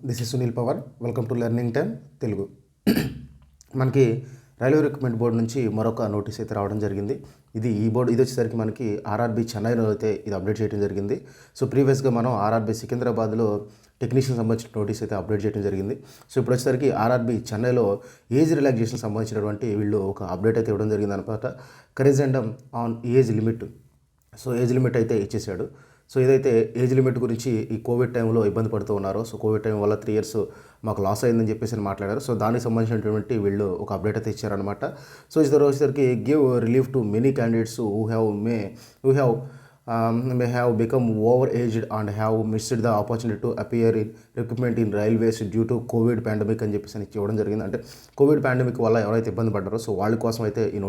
This is Sunil power. Welcome to learning time Telugu. మనకి railway recruitment board నుంచి మరొక notice అయితే రావడం జరిగింది. ఇది వచ్చేసరికి మనకి ఆర్ఆర్బీ చెన్నైలో అయితే ఇది అప్డేట్ చేయడం జరిగింది. సో ప్రీవియస్గా మనం ఆర్ఆర్బీ సికింద్రాబాద్లో టెక్నీషియన్ సంబంధించిన నోటీస్ అయితే అప్డేట్ చేయడం జరిగింది. సో ఇప్పుడు వచ్చేసరికి ఆర్ఆర్బీ చెన్నైలో ఏజ్ రిలాక్సేషన్ సంబంధించినటువంటి వీళ్ళు ఒక అప్డేట్ అయితే ఇవ్వడం జరిగింది అనమాట. Corrigendum on age limit. So age limit అయితే ఇచ్చేసాడు. సో ఏదైతే ఏజ్ లిమిట్ గురించి ఈ కోవిడ్ టైంలో ఇబ్బంది పడుతూ ఉన్నారో, సో కోవిడ్ టైం వల్ల 3 years మాకు లాస్ అయిందని చెప్పేసి మాట్లాడారు. సో దానికి సంబంధించినటువంటి వీళ్ళు ఒక అప్డేట్ అయితే ఇచ్చారనమాట. సో వచ్చేసరికి give relief to many candidates who may have become over-aged and have missed the opportunity to appear in recruitment in railways due to COVID pandemic అని చెప్పేసి ఇవ్వడం జరిగింది. అంటే కోవిడ్ పాండమిక్ వల్ల ఎవరైతే ఇబ్బంది పడ్డారో సో వాళ్ళ కోసం అయితే ఈ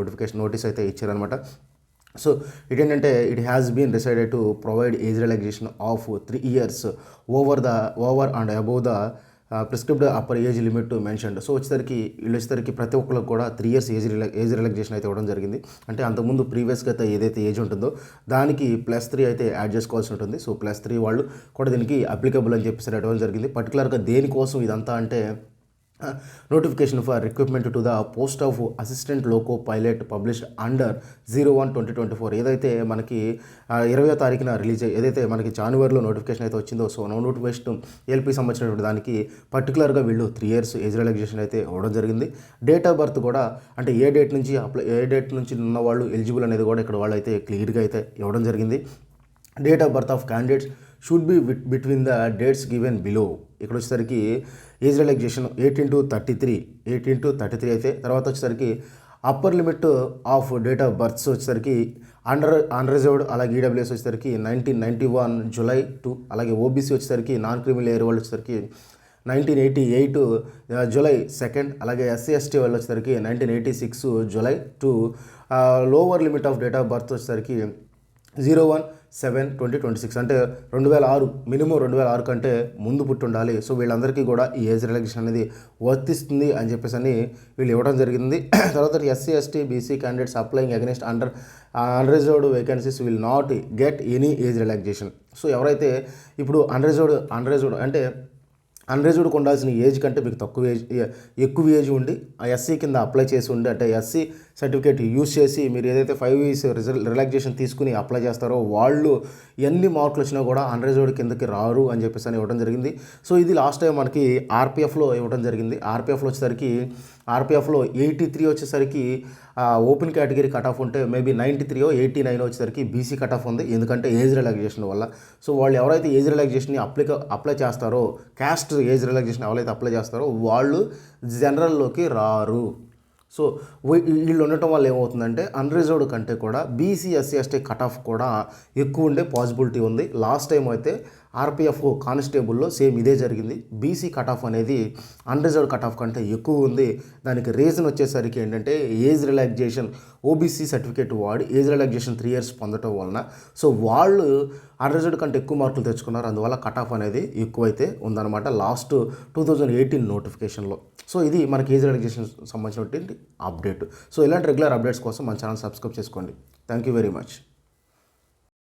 నోటీస్ అయితే ఇచ్చారనమాట. సో ఇదేంటంటే it has been decided to provide age relaxation of 3 years over and above the prescribed upper age limit to mentioned. So వచ్చేసరికి ప్రతి ఒక్కరికి కూడా 3 years ఏజ్ రిలాక్సేషన్ అయితే ఇవ్వడం జరిగింది. అంటే అంతకుముందు ప్రీవియస్గా అయితే ఏదైతే ఏజ్ ఉంటుందో దానికి +3 అయితే యాడ్ చేసుకోవాల్సి ఉంటుంది. సో +3 వాళ్ళు కూడా దీనికి అప్లికబుల్ అని చెప్పేసి ఇవ్వడం జరిగింది. పర్టికులర్గా దేనికోసం ఇదంతా అంటే notification for recruitment to the post of assistant loco pilot published under 01/2024 ఏదైతే మనకి 20వ తారీఖున రిలీజ్ ఏదైతే మనకి జనవరిలో నోటిఫికేషన్ అయితే వచ్చిందో సో నోటిఫికేషన్ ఏఎల్పీ సంబంధించినటువంటి దానికి పర్టికులర్గా వీళ్ళు 3 years ఏజ్ రిలాక్సేషన్ అయితే ఇవ్వడం జరిగింది. డేట్ ఆఫ్ బర్త్ కూడా అంటే ఏ డేట్ నుంచి ఉన్న వాళ్ళు ఎలిజిబుల్ అనేది కూడా ఇక్కడ వాళ్ళు అయితే క్లియర్గా అయితే ఇవ్వడం జరిగింది. Date of birth of candidates should be between the dates given below. ఇక్కడ వచ్చేసరికి ఏజ్ రిలాక్సేషన్ 18 to 33 అయితే తర్వాత వచ్చేసరికి upper limit of date of births వచ్చేసరికి అన్రిజర్వ్డ్ అలాగే ఈడబ్ల్యూఎస్ వచ్చేసరికి 1991 July to అలాగే ఓబీసీ వచ్చేసరికి నాన్ క్రిమినల్ ఏరియా వాళ్ళు వచ్చేసరికి 1988 July 2 అలాగే SC/ST వాళ్ళు వచ్చేసరికి 1986 July to lower limit of date of birth వచ్చేసరికి 01/7/2026 అంటే 2006 మినిమం 2006 కంటే ముందు పుట్టి ఉండాలి. సో వీళ్ళందరికీ కూడా ఈ ఏజ్ రిలాక్సేషన్ అనేది వర్తిస్తుంది అని చెప్పేసి వీళ్ళు ఇవ్వడం జరిగింది. తర్వాత SC/ST BC candidates applying against unreserved vacancies will not get any age relaxation. So ఎవరైతే ఇప్పుడు అన్రిజర్వ్డ్ అంటే అన్రిజర్వ్డ్కి ఉండాల్సిన ఏజ్ కంటే మీకు ఎక్కువ ఏజ్ ఉండి ఆ ఎస్సీ కింద అప్లై చేసి ఉండి అంటే ఎస్సీ సర్టిఫికేట్ యూజ్ చేసి మీరు ఏదైతే 5 years రిలాక్సేషన్ తీసుకుని అప్లై చేస్తారో వాళ్ళు ఎన్ని మార్కులు వచ్చినా కూడా అన్రిజర్వ్డ్ కిందకి రారు అని చెప్పేసి ఇవ్వడం జరిగింది. సో ఇది లాస్ట్ టైం మనకి ఆర్పిఎఫ్లో ఇవ్వడం జరిగింది. ఆర్పిఎఫ్లో వచ్చేసరికి 83 వచ్చేసరికి ఓపెన్ కేటగిరీ కట్ ఆఫ్ ఉంటే మేబీ 93 89 వచ్చేసరికి బీసీ కట్ ఆఫ్ ఉంది. ఎందుకంటే ఏజ్ రిలాక్సేషన్ వల్ల. సో వాళ్ళు ఎవరైతే ఏజ్ రిలాక్సేషన్ని అప్లై చేస్తారో క్యాస్ట్ ఏజ్ రిలాక్సేషన్ ఎవరైతే అప్లై చేస్తారో వాళ్ళు జనరల్లోకి రారు. సో వీళ్ళు ఉండటం వల్ల ఏమవుతుందంటే అన్రిజర్వ్డ్ కంటే కూడా బీసీ SC/ST కట్ ఆఫ్ కూడా ఎక్కువ ఉండే పాసిబిలిటీ ఉంది. లాస్ట్ టైం అయితే ఆర్పిఎఫ్ కానిస్టేబుల్లో సేమ్ ఇదే జరిగింది. బీసీ కట్ ఆఫ్ అనేది అన్రిజర్వ్డ్ కట్ ఆఫ్ కంటే ఎక్కువ ఉంది. దానికి రీజన్ వచ్చేసరికి ఏంటంటే ఏజ్ రిలాక్సేషన్ ఓబీసీ సర్టిఫికేట్ వాడి ఏజ్ రిలాక్సేషన్ 3 years పొందటం వలన సో వాళ్ళు అన్రిజర్వ్డ్ కంటే ఎక్కువ మార్కులు తెచ్చుకున్నారు. అందువల్ల కట్ ఆఫ్ అనేది ఎక్కువైతే ఉందన్నమాట లాస్ట్ 2018 నోటిఫికేషన్లో. సో ఇది మనకి ఏజ్ రిలాక్సేషన్ సంబంధించినటువంటి అప్డేట్. సో ఇలాంటి రెగ్యులర్ అప్డేట్స్ కోసం మన ఛానల్ సబ్స్క్రైబ్ చేసుకోండి. Thank you very much.